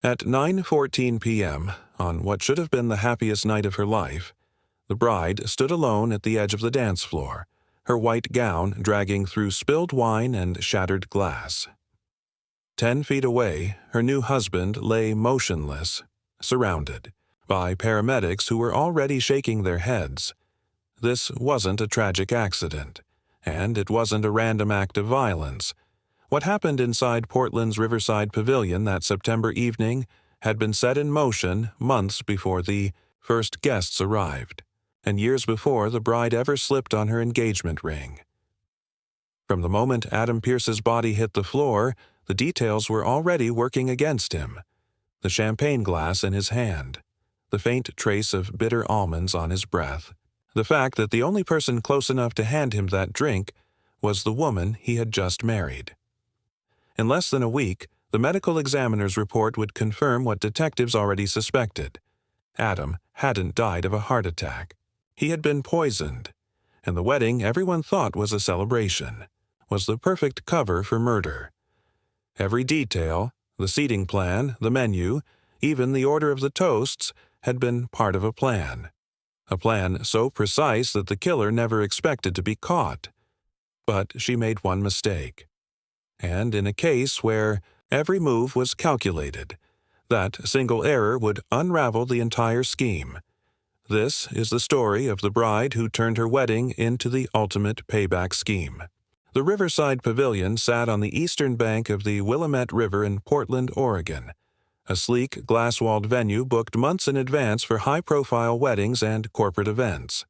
At 9:14 p.m., on what should have been the happiest night of her life, the bride stood alone at the edge of the dance floor, her white gown dragging through spilled wine and shattered glass. 10 feet away, her new husband lay motionless, surrounded by paramedics who were already shaking their heads. This wasn't a tragic accident, and it wasn't a random act of violence. What happened inside Portland's Riverside Pavilion that September evening had been set in motion months before the first guests arrived, and years before the bride ever slipped on her engagement ring. From the moment Adam Pierce's body hit the floor, the details were already working against him. The champagne glass in his hand, the faint trace of bitter almonds on his breath, the fact that the only person close enough to hand him that drink was the woman he had just married. In less than a week, the medical examiner's report would confirm what detectives already suspected. Adam hadn't died of a heart attack. He had been poisoned, and the wedding everyone thought was a celebration was the perfect cover for murder. Every detail, the seating plan, the menu, even the order of the toasts, had been part of a plan so precise that the killer never expected to be caught. But she made one mistake. And in a case where every move was calculated, that single error would unravel the entire scheme. This is the story of the bride who turned her wedding into the ultimate payback scheme. The Riverside Pavilion sat on the eastern bank of the Willamette River in Portland, Oregon, a sleek, glass-walled venue booked months in advance for high-profile weddings and corporate events.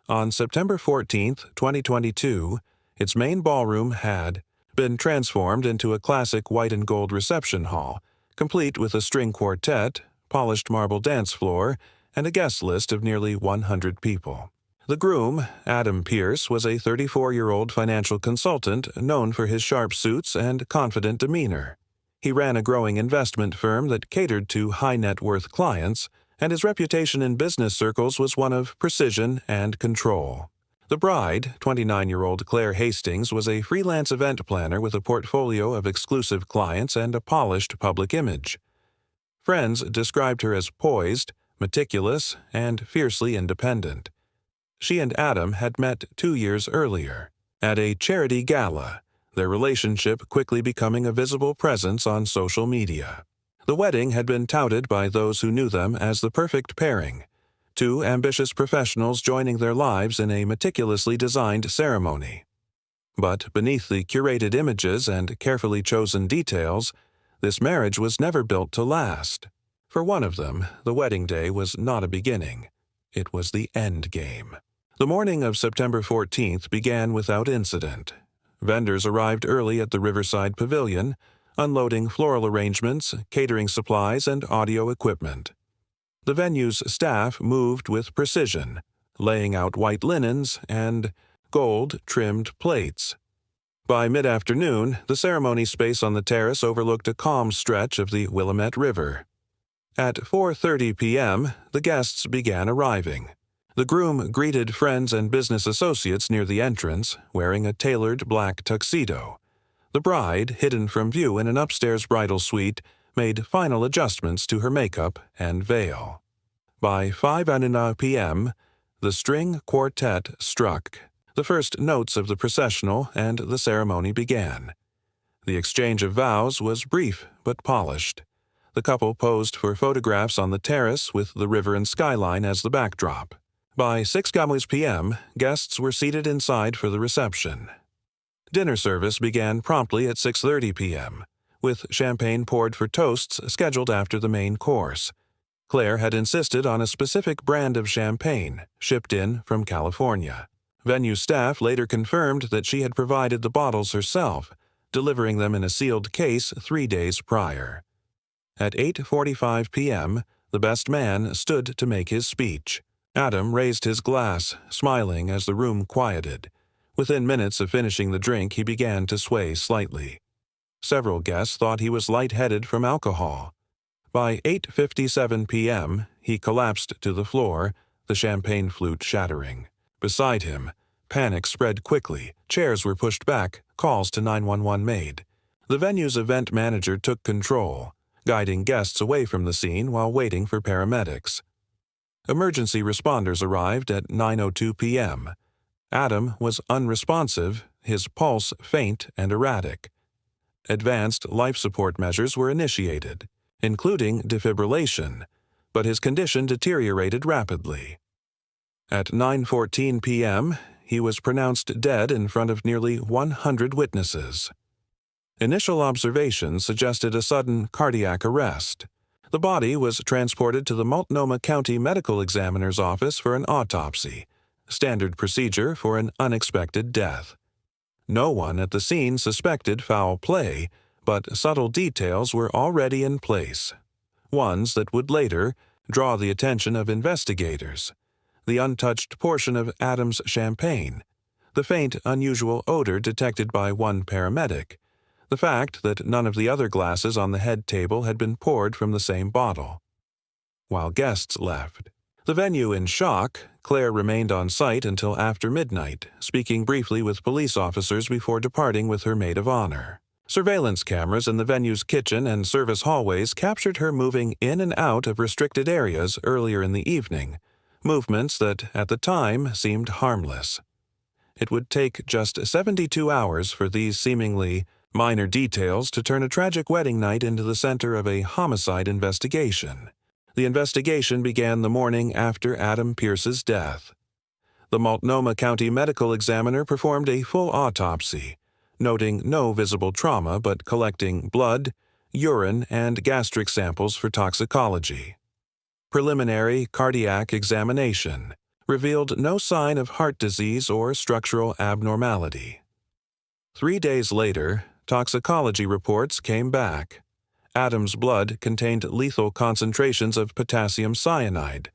On September 14, 2022, its main ballroom had been transformed into a classic white and gold reception hall, complete with a string quartet, polished marble dance floor, and a guest list of nearly 100 people. The groom, Adam Pierce, was a 34-year-old financial consultant known for his sharp suits and confident demeanor. He ran a growing investment firm that catered to high-net-worth clients, and his reputation in business circles was one of precision and control. The bride, 29-year-old Claire Hastings, was a freelance event planner with a portfolio of exclusive clients and a polished public image. Friends described her as poised, meticulous, and fiercely independent. She and Adam had met 2 years earlier, at a charity gala, their relationship quickly becoming a visible presence on social media. The wedding had been touted by those who knew them as the perfect pairing, two ambitious professionals joining their lives in a meticulously designed ceremony. But beneath the curated images and carefully chosen details, this marriage was never built to last. For one of them, the wedding day was not a beginning. It was the end game. The morning of September 14th began without incident. Vendors arrived early at the Riverside Pavilion, unloading floral arrangements, catering supplies, and audio equipment. The venue's staff moved with precision, laying out white linens and gold-trimmed plates. By mid-afternoon, the ceremony space on the terrace overlooked a calm stretch of the Willamette River. At 4:30 p.m., the guests began arriving. The groom greeted friends and business associates near the entrance, wearing a tailored black tuxedo. The bride, hidden from view in an upstairs bridal suite, made final adjustments to her makeup and veil. By 5:00 p.m., the string quartet struck. The first notes of the processional and the ceremony began. The exchange of vows was brief but polished. The couple posed for photographs on the terrace with the river and skyline as the backdrop. By 6:00 p.m., guests were seated inside for the reception. Dinner service began promptly at 6:30 p.m., with champagne poured for toasts scheduled after the main course. Claire had insisted on a specific brand of champagne, shipped in from California. Venue staff later confirmed that she had provided the bottles herself, delivering them in a sealed case 3 days prior. At 8:45 p.m., the best man stood to make his speech. Adam raised his glass, smiling as the room quieted. Within minutes of finishing the drink, he began to sway slightly. Several guests thought he was lightheaded from alcohol. By 8:57 p.m., he collapsed to the floor, the champagne flute shattering. Beside him, panic spread quickly. Chairs were pushed back, calls to 911 made. The venue's event manager took control, guiding guests away from the scene while waiting for paramedics. Emergency responders arrived at 9:02 p.m. Adam was unresponsive, his pulse faint and erratic. Advanced life support measures were initiated, including defibrillation, but his condition deteriorated rapidly. At 9:14 p.m., he was pronounced dead in front of nearly 100 witnesses. Initial observations suggested a sudden cardiac arrest. The body was transported to the Multnomah County Medical Examiner's office for an autopsy, standard procedure for an unexpected death. No one at the scene suspected foul play, but subtle details were already in place, ones that would later draw the attention of investigators. The untouched portion of Adam's champagne, the faint, unusual odor detected by one paramedic, the fact that none of the other glasses on the head table had been poured from the same bottle. While guests left, the venue in shock, Claire remained on site until after midnight, speaking briefly with police officers before departing with her maid of honor. Surveillance cameras in the venue's kitchen and service hallways captured her moving in and out of restricted areas earlier in the evening, movements that, at the time, seemed harmless. It would take just 72 hours for these seemingly minor details to turn a tragic wedding night into the center of a homicide investigation. The investigation began the morning after Adam Pierce's death. The Multnomah County Medical Examiner performed a full autopsy, noting no visible trauma but collecting blood, urine, and gastric samples for toxicology. Preliminary cardiac examination revealed no sign of heart disease or structural abnormality. 3 days later, toxicology reports came back. Adam's blood contained lethal concentrations of potassium cyanide,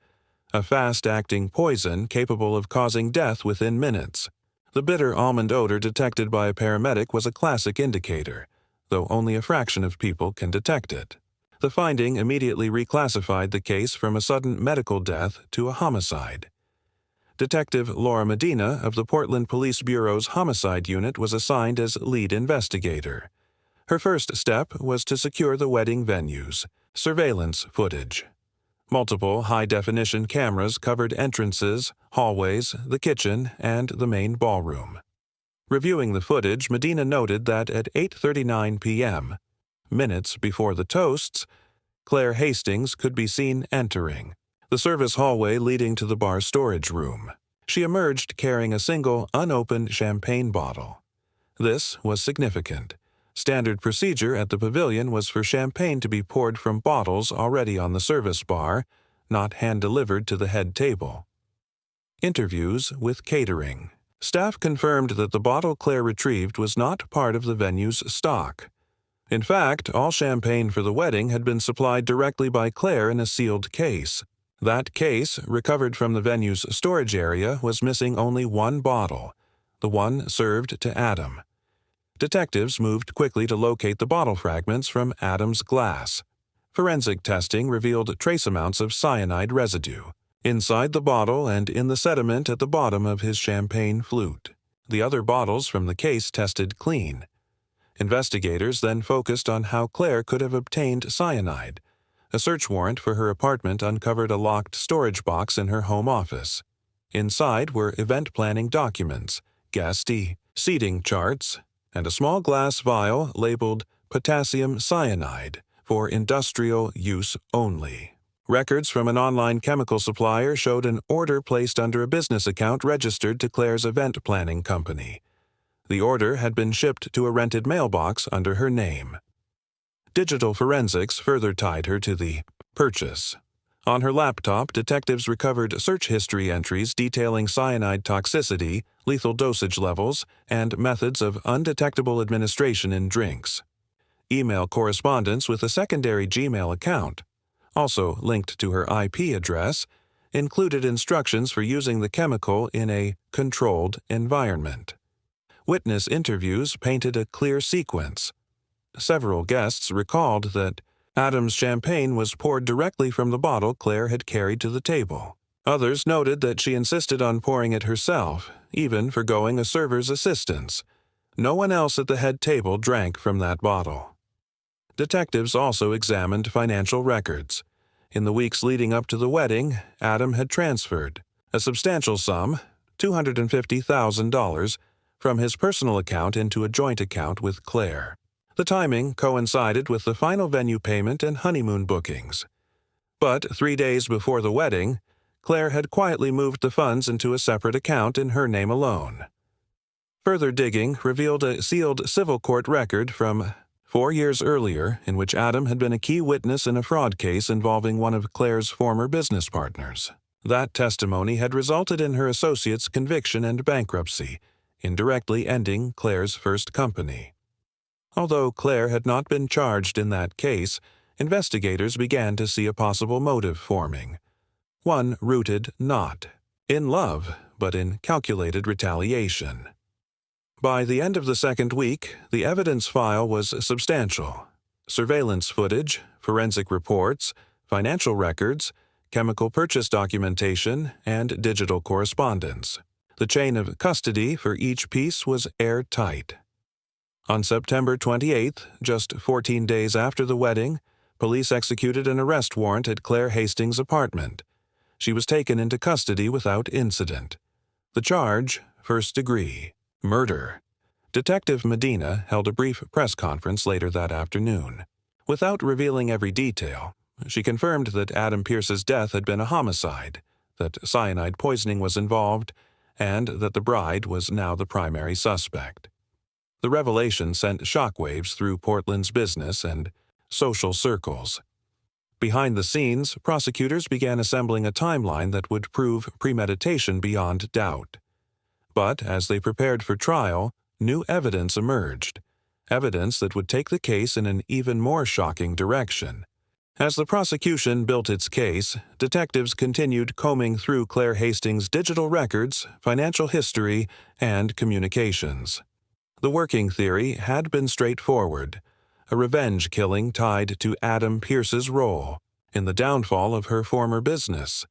a fast-acting poison capable of causing death within minutes. The bitter almond odor detected by a paramedic was a classic indicator, though only a fraction of people can detect it. The finding immediately reclassified the case from a sudden medical death to a homicide. Detective Laura Medina of the Portland Police Bureau's Homicide Unit was assigned as lead investigator. Her first step was to secure the wedding venue's surveillance footage. Multiple high-definition cameras covered entrances, hallways, the kitchen, and the main ballroom. Reviewing the footage, Medina noted that at 8:39 p.m., minutes before the toasts, Claire Hastings could be seen entering the service hallway leading to the bar storage room. She emerged carrying a single, unopened champagne bottle. This was significant. Standard procedure at the pavilion was for champagne to be poured from bottles already on the service bar, not hand-delivered to the head table. Interviews with catering. Staff confirmed that the bottle Claire retrieved was not part of the venue's stock. In fact, all champagne for the wedding had been supplied directly by Claire in a sealed case. That case, recovered from the venue's storage area, was missing only one bottle, the one served to Adam. Detectives moved quickly to locate the bottle fragments from Adam's glass. Forensic testing revealed trace amounts of cyanide residue inside the bottle and in the sediment at the bottom of his champagne flute. The other bottles from the case tested clean. Investigators then focused on how Claire could have obtained cyanide. A search warrant for her apartment uncovered a locked storage box in her home office. Inside were event planning documents, guest seating charts, and a small glass vial labeled potassium cyanide for industrial use only. Records from an online chemical supplier showed an order placed under a business account registered to Claire's event planning company. The order had been shipped to a rented mailbox under her name. Digital forensics further tied her to the purchase. On her laptop, detectives recovered search history entries detailing cyanide toxicity, lethal dosage levels, and methods of undetectable administration in drinks. Email correspondence with a secondary Gmail account, also linked to her IP address, included instructions for using the chemical in a controlled environment. Witness interviews painted a clear sequence. Several guests recalled that Adam's champagne was poured directly from the bottle Claire had carried to the table. Others noted that she insisted on pouring it herself, even forgoing a server's assistance. No one else at the head table drank from that bottle. Detectives also examined financial records. In the weeks leading up to the wedding, Adam had transferred a substantial sum, $250,000, from his personal account into a joint account with Claire. The timing coincided with the final venue payment and honeymoon bookings. But 3 days before the wedding, Claire had quietly moved the funds into a separate account in her name alone. Further digging revealed a sealed civil court record from 4 years earlier in which Adam had been a key witness in a fraud case involving one of Claire's former business partners. That testimony had resulted in her associate's conviction and bankruptcy, indirectly ending Claire's first company. Although Claire had not been charged in that case, investigators began to see a possible motive forming. One rooted not in love, but in calculated retaliation. By the end of the second week, the evidence file was substantial. Surveillance footage, forensic reports, financial records, chemical purchase documentation, and digital correspondence. The chain of custody for each piece was airtight. On September 28th, just 14 days after the wedding, police executed an arrest warrant at Claire Hastings' apartment. She was taken into custody without incident. The charge, first-degree murder. Detective Medina held a brief press conference later that afternoon. Without revealing every detail, she confirmed that Adam Pierce's death had been a homicide, that cyanide poisoning was involved, and that the bride was now the primary suspect. The revelation sent shockwaves through Portland's business and social circles. Behind the scenes, prosecutors began assembling a timeline that would prove premeditation beyond doubt. But as they prepared for trial, new evidence emerged, evidence that would take the case in an even more shocking direction. As the prosecution built its case, detectives continued combing through Claire Hastings' digital records, financial history, and communications. The working theory had been straightforward: a revenge killing tied to Adam Pierce's role in the downfall of her former business.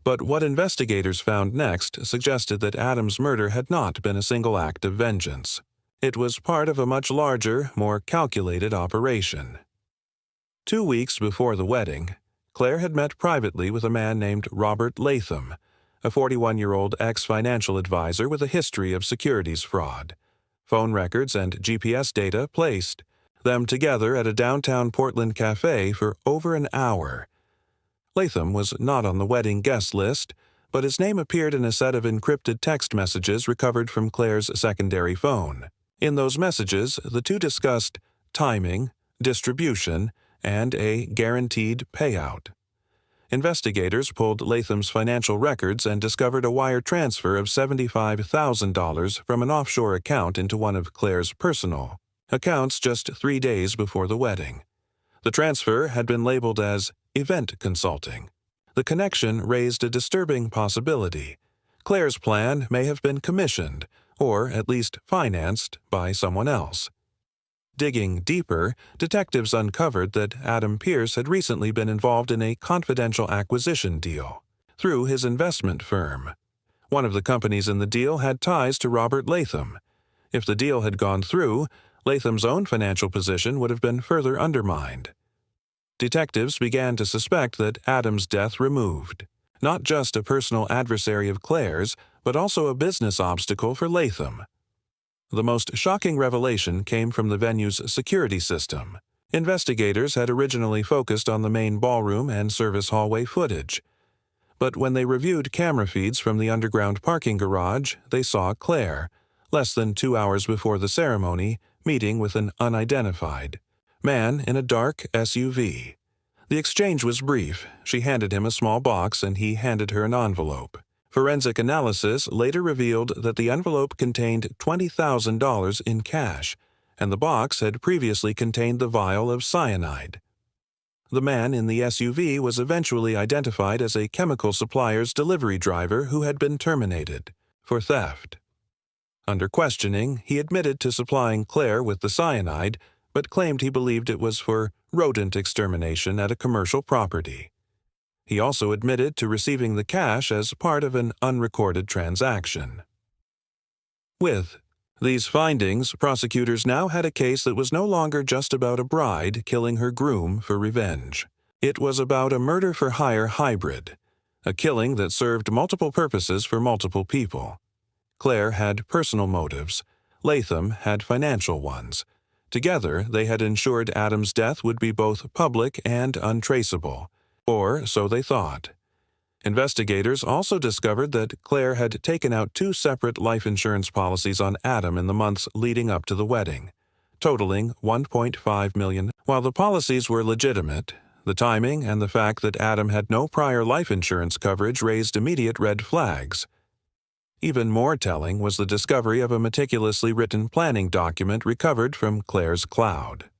But what investigators found next suggested that Adam's murder had not been a single act of vengeance. It was part of a much larger, more calculated operation. 2 weeks before the wedding, Claire had met privately with a man named Robert Latham, a 41-year-old ex-financial advisor with a history of securities fraud. Phone records and GPS data placed them together at a downtown Portland cafe for over an hour. Latham was not on the wedding guest list, but his name appeared in a set of encrypted text messages recovered from Claire's secondary phone. In those messages, the two discussed timing, distribution, and a guaranteed payout. Investigators pulled Latham's financial records and discovered a wire transfer of $75,000 from an offshore account into one of Claire's personal accounts just 3 days before the wedding. The transfer had been labeled as event consulting. The connection raised a disturbing possibility. Claire's plan may have been commissioned, or at least financed, by someone else. Digging deeper, detectives uncovered that Adam Pierce had recently been involved in a confidential acquisition deal through his investment firm. One of the companies in the deal had ties to Robert Latham. If the deal had gone through, Latham's own financial position would have been further undermined. Detectives began to suspect that Adam's death removed not just a personal adversary of Claire's, but also a business obstacle for Latham. The most shocking revelation came from the venue's security system. Investigators had originally focused on the main ballroom and service hallway footage. But when they reviewed camera feeds from the underground parking garage, they saw Claire, less than 2 hours before the ceremony, meeting with an unidentified man in a dark SUV. The exchange was brief. She handed him a small box and he handed her an envelope. Forensic analysis later revealed that the envelope contained $20,000 in cash, and the box had previously contained the vial of cyanide. The man in the SUV was eventually identified as a chemical supplier's delivery driver who had been terminated for theft. Under questioning, he admitted to supplying Claire with the cyanide, but claimed he believed it was for rodent extermination at a commercial property. He also admitted to receiving the cash as part of an unrecorded transaction. With These findings, prosecutors now had a case that was no longer just about a bride killing her groom for revenge. It was about a murder-for-hire hybrid, a killing that served multiple purposes for multiple people. Claire had personal motives. Latham had financial ones. Together, they had ensured Adam's death would be both public and untraceable, or so they thought. Investigators also discovered that Claire had taken out 2 separate life insurance policies on Adam in the months leading up to the wedding, totaling $1.5 million. While the policies were legitimate, the timing and the fact that Adam had no prior life insurance coverage raised immediate red flags. Even more telling was the discovery of a meticulously written planning document recovered from Claire's cloud.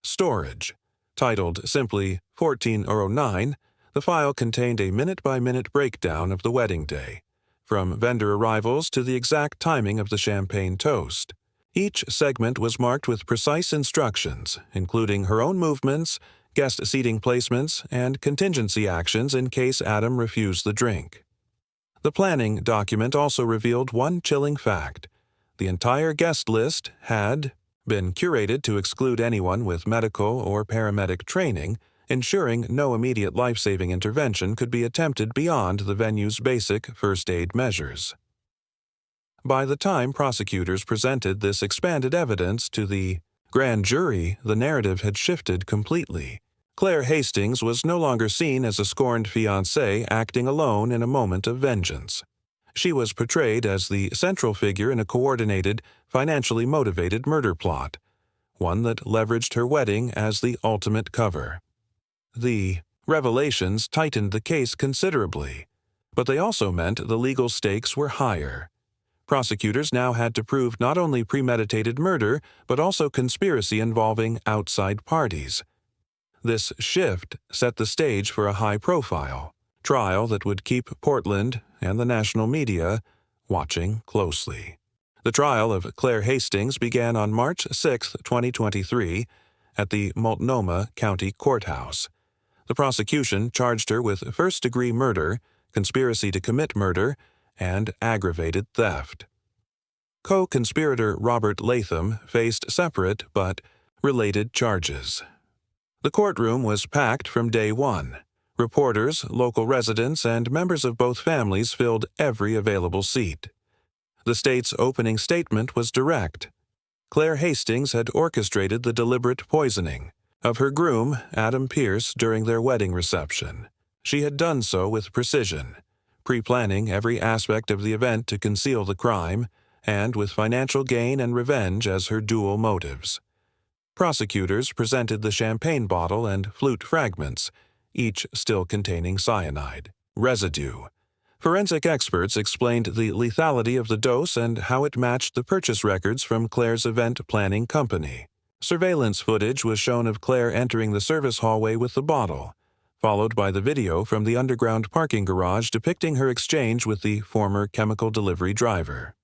Storage. Titled simply 1409, the file contained a minute-by-minute breakdown of the wedding day, from vendor arrivals to the exact timing of the champagne toast. Each segment was marked with precise instructions, including her own movements, guest seating placements, and contingency actions in case Adam refused the drink. The planning document also revealed one chilling fact. The entire guest list had been curated to exclude anyone with medical or paramedic training, ensuring no immediate life-saving intervention could be attempted beyond the venue's basic first aid measures. By the time prosecutors presented this expanded evidence to the grand jury, the narrative had shifted completely. Claire Hastings was no longer seen as a scorned fiancée acting alone in a moment of vengeance. She was portrayed as the central figure in a coordinated, financially motivated murder plot, one that leveraged her wedding as the ultimate cover. The revelations tightened the case considerably, but they also meant the legal stakes were higher. Prosecutors now had to prove not only premeditated murder, but also conspiracy involving outside parties. This shift set the stage for a high-profile trial that would keep Portland and the national media watching closely. The trial of Claire Hastings began on March 6, 2023, at the Multnomah County Courthouse. The prosecution charged her with first-degree murder, conspiracy to commit murder, and aggravated theft. Co-conspirator Robert Latham faced separate but related charges. The courtroom was packed from day one. Reporters, local residents, and members of both families filled every available seat. The state's opening statement was direct. Claire Hastings had orchestrated the deliberate poisoning of her groom, Adam Pierce, during their wedding reception. She had done so with precision, pre-planning every aspect of the event to conceal the crime, and with financial gain and revenge as her dual motives. Prosecutors presented the champagne bottle and flute fragments, each still containing cyanide residue. Forensic experts explained the lethality of the dose and how it matched the purchase records from Claire's event planning company. Surveillance footage was shown of Claire entering the service hallway with the bottle, followed by the video from the underground parking garage depicting her exchange with the former chemical delivery driver.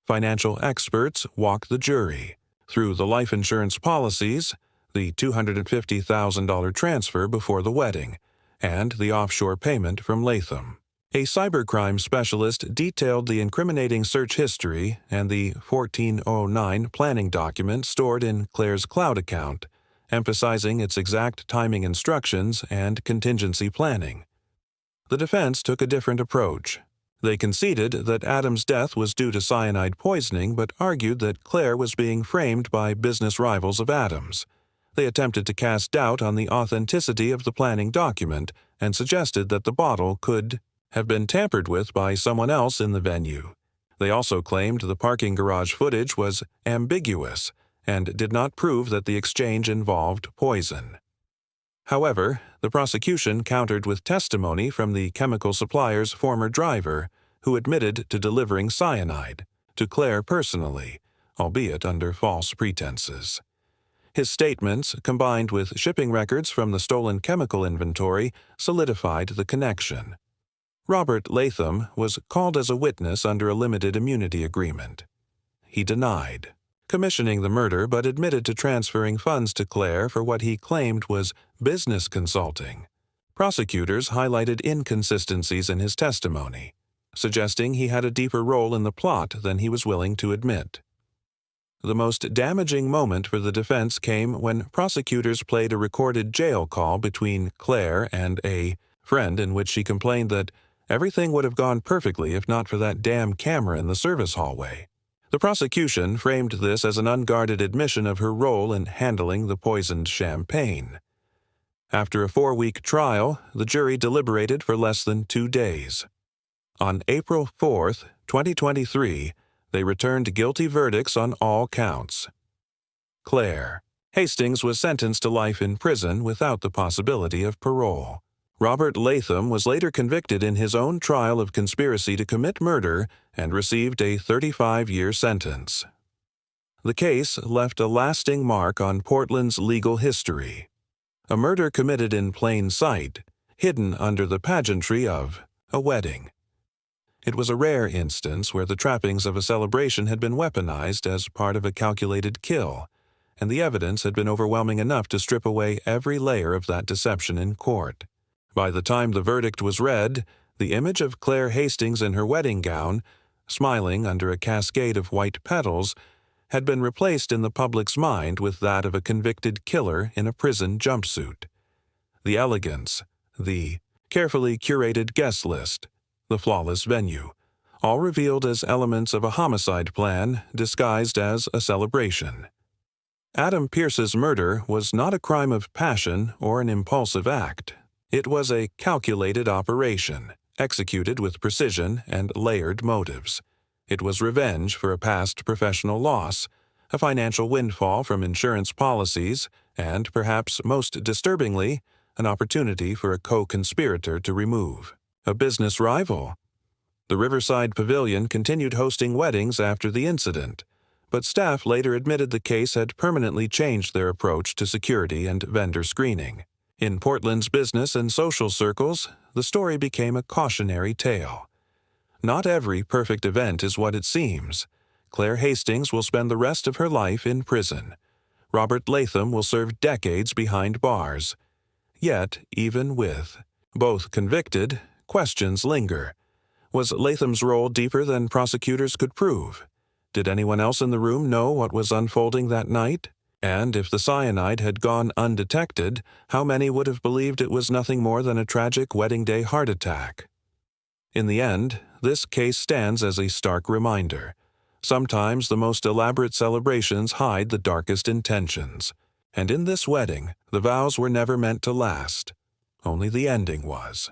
Financial experts walked the jury through the life insurance policies, the $250,000 transfer before the wedding, and the offshore payment from Latham. A cybercrime specialist detailed the incriminating search history and the 1409 planning document stored in Claire's cloud account, emphasizing its exact timing instructions and contingency planning. The defense took a different approach. They conceded that Adam's death was due to cyanide poisoning, but argued that Claire was being framed by business rivals of Adam's. They attempted to cast doubt on the authenticity of the planning document and suggested that the bottle could have been tampered with by someone else in the venue. They also claimed the parking garage footage was ambiguous and did not prove that the exchange involved poison. However, the prosecution countered with testimony from the chemical supplier's former driver, who admitted to delivering cyanide to Claire personally, albeit under false pretenses. His statements, combined with shipping records from the stolen chemical inventory, solidified the connection. Robert Latham was called as a witness under a limited immunity agreement. He denied commissioning the murder but admitted to transferring funds to Claire for what he claimed was business consulting. Prosecutors highlighted inconsistencies in his testimony. suggesting he had a deeper role in the plot than he was willing to admit. The most damaging moment for the defense came when prosecutors played a recorded jail call between Claire and a friend in which she complained that everything would have gone perfectly if not for that damn camera in the service hallway. The prosecution framed this as an unguarded admission of her role in handling the poisoned champagne. After a 4-week trial, the jury deliberated for less than 2 days. On April 4, 2023, they returned guilty verdicts on all counts. Claire Hastings was sentenced to life in prison without the possibility of parole. Robert Latham was later convicted in his own trial of conspiracy to commit murder and received a 35-year sentence. The case left a lasting mark on Portland's legal history. A murder committed in plain sight, hidden under the pageantry of a wedding. It was a rare instance where the trappings of a celebration had been weaponized as part of a calculated kill, and the evidence had been overwhelming enough to strip away every layer of that deception in court. By the time the verdict was read, the image of Claire Hastings in her wedding gown, smiling under a cascade of white petals, had been replaced in the public's mind with that of a convicted killer in a prison jumpsuit. The elegance, the carefully curated guest list, the flawless venue, all revealed as elements of a homicide plan disguised as a celebration. Adam Pierce's murder was not a crime of passion or an impulsive act. It was a calculated operation, executed with precision and layered motives. It was revenge for a past professional loss, a financial windfall from insurance policies, and, perhaps most disturbingly, an opportunity for a co-conspirator to remove a business rival. The Riverside Pavilion continued hosting weddings after the incident, but staff later admitted the case had permanently changed their approach to security and vendor screening. In Portland's business and social circles, the story became a cautionary tale. Not every perfect event is what it seems. Claire Hastings will spend the rest of her life in prison. Robert Latham will serve decades behind bars. Yet, even with both convicted, questions linger. Was Latham's role deeper than prosecutors could prove? Did anyone else in the room know what was unfolding that night? And if the cyanide had gone undetected, how many would have believed it was nothing more than a tragic wedding day heart attack? In the end, this case stands as a stark reminder. Sometimes the most elaborate celebrations hide the darkest intentions. And in this wedding, the vows were never meant to last. Only the ending was.